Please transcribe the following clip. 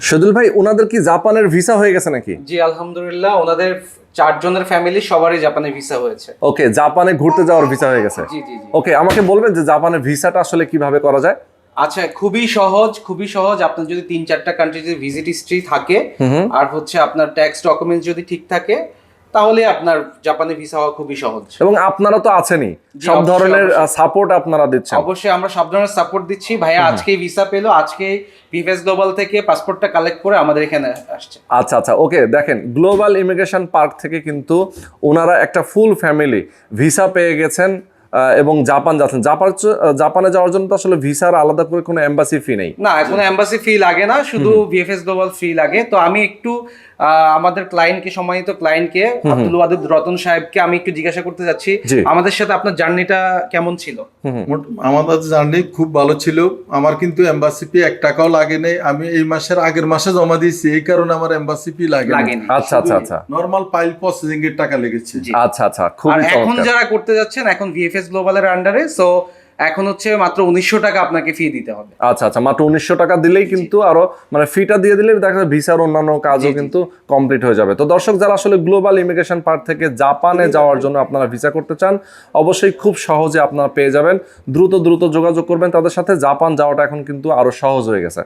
সজল ভাই, ওনাদের কি জাপানের ভিসা হয়ে গেছে নাকি? জি আলহামদুলিল্লাহ, ওনাদের 4 জনের ফ্যামিলি সবারই জাপানে ভিসা হয়েছে। ওকে, জাপানে ঘুরতে যাওয়ার ভিসা হয়ে গেছে। জি জি জি। ওকে, আমাকে বলবেন যে জাপানের ভিসাটা আসলে কিভাবে করা যায়? আচ্ছা, খুবই সহজ। আপনার যদি 3-4টা কান্ট্রিতে ভিজিট হিস্ট্রি থাকে আর হচ্ছে আপনার ট্যাক্স ডকুমেন্টস যদি ঠিক থাকে, তাহলে আপনার জাপানে ভিসা হওয়া খুবই সহজ। এবং আপনারা তো আছেনই, জি, সব অবশ্যই, ধরনের অবশ্যই। সাপোর্ট আপনারা দিচ্ছেন। অবশ্যই আমরা সব ধরনের সাপোর্ট দিচ্ছি। ভাইয়া আজকেই ভিসা পেলো, আজকে ভিএফএস গ্লোবাল থেকে পাসপোর্টটা কালেক্ট করে আমাদের এখানে আসছে। আচ্ছা আচ্ছা, ওকে, দেখেন গ্লোবাল ইমিগ্রেশন পার্ক থেকে কিন্তু ওনারা একটা ফুল ফ্যামিলি ভিসা পেয়ে গেছেন এবং জাপান যাচ্ছেন। জাপানে যাওয়ার জন্য তো আসলে ভিসার আলাদা করে কোনো এম্বাসি ফি নেই। না, কোনো এম্বাসি ফি লাগে না, শুধু ভিএফএস গ্লোবাল ফি লাগে। তো আমি একটু আমাদের সম্মানিত ক্লায়েন্টকে আব্দুল ওয়াদুদ রতন সাহেবকে আমি একটু জিজ্ঞাসা করতে যাচ্ছি, জি। আমাদের সাথে আপনার জার্নিটা কেমন ছিল? আমাদের জার্নি খুব ভালো ছিল। আমার কিন্তু এমবাসি ফি 1 টাকাও লাগে নাই। আমি এই মাসের আগের মাসে জমা দিয়েছি, এই কারণে আমার এমবাসি ফি লাগেনি। আচ্ছা আচ্ছা আচ্ছা, নরমাল ফাইল প্রসেসিং এর টাকা লেগেছে। আচ্ছা আচ্ছা, আর খুবই এখন চমৎকার। যারা করতে যাচ্ছেন, এখন ভিএফএস গ্লোবালের আন্ডারে, সো এখন হচ্ছে মাত্র 1900 টাকা আপনাকে ফি দিতে হবে। আচ্ছা আচ্ছা, মাত্র 1900 টাকা দিলেই কিন্তু আরো মানে ফিটা দিয়ে দিলে দেখা যায় ভিসার অন্যান্য কাজও কিন্তু কমপ্লিট হয়ে যাবে। তো দর্শক, যারা আসলে গ্লোবাল ইমিগ্রেশন পার্ক থেকে জাপানে যাওয়ার জন্য আপনারা ভিসা করতে চান, অবশ্যই খুব সহজে আপনারা পেয়ে যাবেন। দ্রুত যোগাযোগ করবেন তাদের সাথে। জাপান যাওয়াটা এখন কিন্তু আরো সহজ হয়ে গেছে।